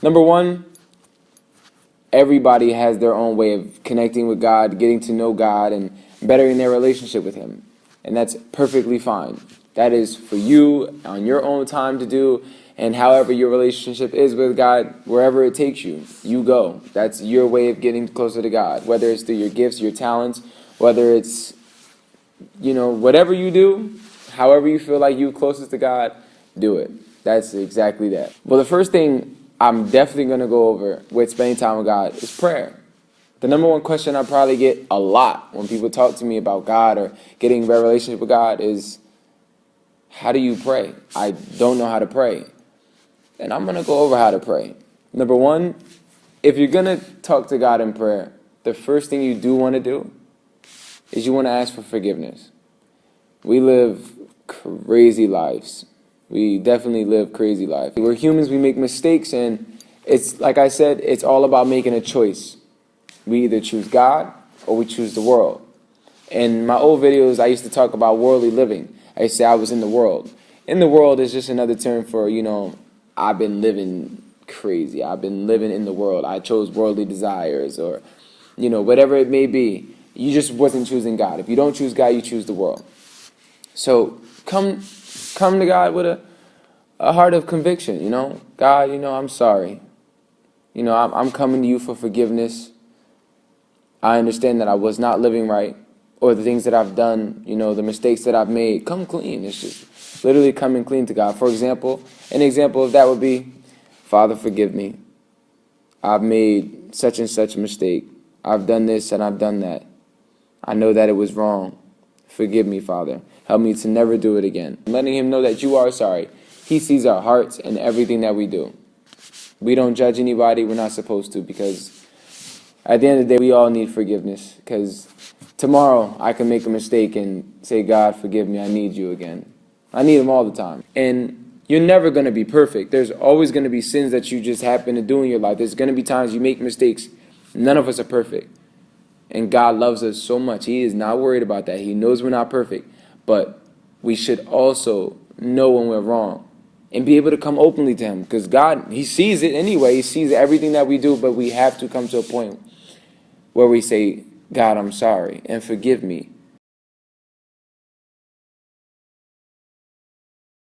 Number one, everybody has their own way of connecting with God, getting to know God, and bettering their relationship with Him. And that's perfectly fine. That is for you on your own time to do, and however your relationship is with God, wherever it takes you, you go. That's your way of getting closer to God, whether it's through your gifts, your talents, whether it's, whatever you do, however you feel like you're closest to God, do it. That's exactly that. Well, the first thing I'm definitely going to go over with spending time with God is prayer. The number one question I probably get a lot when people talk to me about God or getting a relationship with God is, how do you pray? I don't know how to pray. And I'm going to go over how to pray. Number one, if you're going to talk to God in prayer, the first thing you do want to do is you want to ask for forgiveness. We live crazy lives. We definitely live crazy lives. We're humans, we make mistakes, and it's, like I said, it's all about making a choice. We either choose God or we choose the world. In my old videos, I used to talk about worldly living. I used to say I was in the world. In the world is just another term for, I've been living crazy. I've been living in the world. I chose worldly desires or, whatever it may be. You just wasn't choosing God. If you don't choose God, you choose the world. So come to God with a heart of conviction, God, I'm sorry. I'm coming to you for forgiveness. I understand that I was not living right, or the things that I've done, the mistakes that I've made. Come clean. It's just literally coming clean to God. For example, an example of that would be, Father, forgive me. I've made such and such a mistake. I've done this and I've done that. I know that it was wrong. Forgive me, Father. Help me to never do it again. Letting Him know that you are sorry. He sees our hearts and everything that we do. We don't judge anybody. We're not supposed to, because at the end of the day, we all need forgiveness. Because tomorrow I can make a mistake and say, God, forgive me. I need you again. I need Him all the time. And you're never going to be perfect. There's always going to be sins that you just happen to do in your life. There's going to be times you make mistakes. None of us are perfect. And God loves us so much. He is not worried about that. He knows we're not perfect. But we should also know when we're wrong and be able to come openly to Him. Because God, He sees it anyway. He sees everything that we do. But we have to come to a point where we say, God, I'm sorry and forgive me.